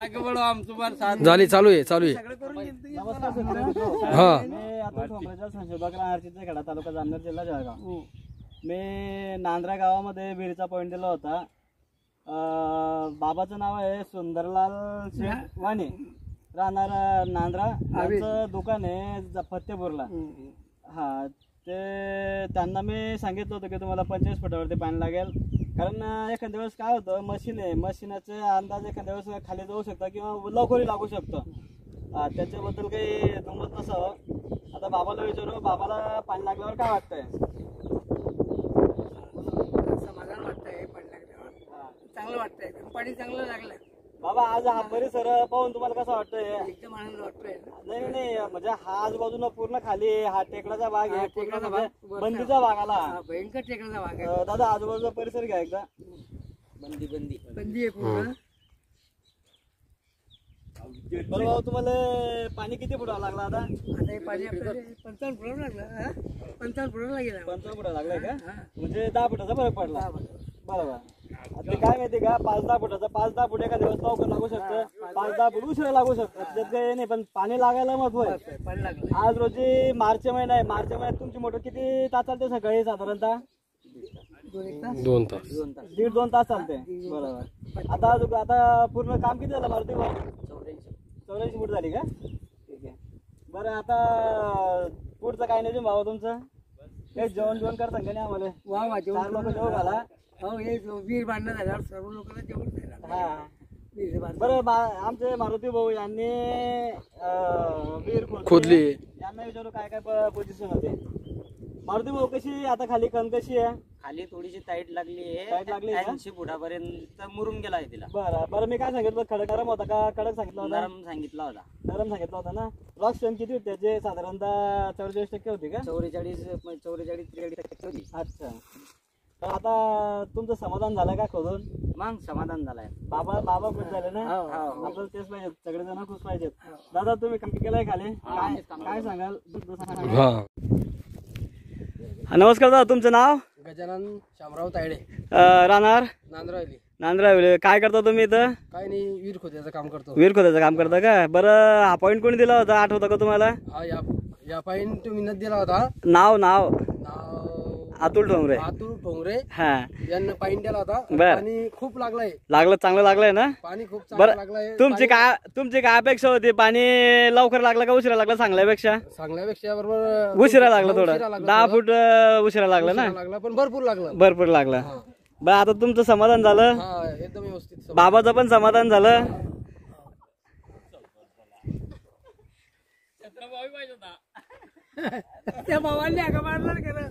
झाली, चालू आहे चालू आहे. हा मी आता ठोंबरेच्या संशोधक राहणार खेडा तालुका जामनेर जिल्हा जळगाव. मी नांद्रा गावामध्ये विहिरीचा पॉईंट दिला होता. बाबाचं नाव आहे सुंदरलाल शेठ वाणे, राहणार नांद्रा. त्यांचं दुकान आहे फतेपूरला. हा, ते त्यांना मी सांगितलं होतं की तुम्हाला 25 फुटावरती पाणी लागेल, कारण एखाद्या वेळेस काय होतं, मशीन आहे, मशीनाचे अंदाज एखाद्या वेळेस खाली जाऊ शकता किंवा लवकरही लागू शकतं. त्याच्याबद्दल काही गमत नसावं. आता बाबाला विचारू, बाबाला पाणी लागल्यावर काय वाटतंय? समाधान वाटतंय पाणी लागल्यावर, चांगलं वाटतंय, पाणी चांगलं लागलं. बाबा आज हा परिसर पाहून तुम्हाला कसं वाटतंय? एकदम आनंद वाटतोय. नाही नाही, म्हणजे हा आजूबाजूला पूर्ण खाली हा टेकडाचा भाग आहे, टेकडाचा भाग, बंदीचा भाग आला, भयंकर टेकडाचा भाग आहे. दादा आजूबाजूचा परिसर घ्या एकदा. बंदी बंदी बंदी आहे पूर्ण. बरं भाऊ, तुम्हाला पाणी किती फुटावं लागलं आता? आता हे पाणी आपल्याला 55 फुटावं लागलं. 55 फुटावं गेलं. 55 फुटा लागलाय का? म्हणजे 10 फुटाचा फरक पडला. बरोबर. ते काय माहिती का, 5-10 फुटाचा 5-10 फुट एका दिवस लवकर लागू शकतं, 5-10 फुट उशिरा लागू शकतं. त्यात काही नाही, पण पाणी लागायला महत्व आहे. पाणी लागलं. आज रोजी मार्च महिना आहे. मार्च महिन्यात तुमची मोटर किती तास चालते सकाळी? साधारणतः 2 तास, 1.5-2 तास चालते. बरोबर. आता पूर्ण काम किती झालं मारुती भाऊ? 84 फूट झाली का? ठीक आहे. बरं, आता पुढचं काय नाही भाऊ तुमचं? काही जेवण करता का नाही आम्हाला? वा वा, 4 लोक जेवण घाला. हो, हे वीर बांधणं झाल्यावर सर्व लोकांना जेवण द्यायला. हा बरं, आमचे मारुती भाऊ यांनी वीर खोदली. यांना विचारू काय काय पोझिशन होते. मारुती भाऊ कशी आता खाली कण कशी आहे? खाली थोडीशी टाईट लागली टाईट लागली आहे का? 80 फुटापर्यंत मुरून गेला आहे तिला. बरं, मी काय सांगितलं, खडक गरम होता का कडक सांगितलं होता? नरम सांगितला होता. नरम सांगितलं होता ना. रॉक स्ट्रेंथ किती होती त्याचे? साधारणतः 44% होती का? 44-43% होती. अच्छा. तर आता तुमचं समाधान झालं का खोदून? मग समाधान झालंय. बाबा खुश झाले ना? आपल्याला तेच पाहिजे, सगळेजण खुश पाहिजेत. दादा तुम्ही काम केलंय खाली, काय सांगाल? नमस्कार दादा, तुमचं नाव? गजानन शामराव तायडे, राहणार नांद्रावली. काय करता तुम्ही इथं? काय नाही, विहीर खोदायचं काम करतो. विहीर खोदायचं काम करता का? बरं, हा पॉईंट कोणी दिला होता, आठवतं का तुम्हाला? हा, या पॉईंट तुम्ही दिला होता. नाव अतुल ठोंबरे. अतुल ठोंबरे हा, यांना पाणी दिला होता. बर. पाणी खूप लागलंय. चांगलं लागलंय ना? पाणी खूप चांगलं लागलंय. तुमची काय अपेक्षा होती? पाणी लवकर लागलं का उशिरा लागलं? सांगल्यापेक्षा बरोबर उशिरा लागलं, थोडं 10 फूट उशिरा लागलं ना? लागला, पण भरपूर लागलं. बरं, आता तुमचं समाधान झालं, एकदम व्यवस्थित. बाबाचं पण समाधान झालं. त्या भावांनी आगा मारणार केलं.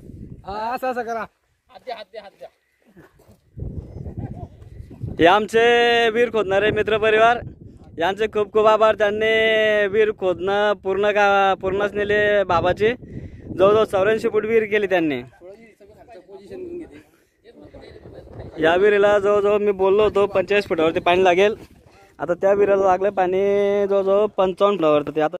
असं करा. हे आमचे विहीर खोदणारे मित्र परिवार, यांचे खूप खूप आभार. त्यांनी विहीर खोदणं पूर्णच नेले बाबाचे. जवळजवळ 84 फूट विहीर केली त्यांनी. या विहिरीला जवळजवळ मी बोललो होतो 45 फुटावरती पाणी लागेल. आता त्या विहिरीला लागलं पाणी जवळजवळ 55 फुटावरती. आता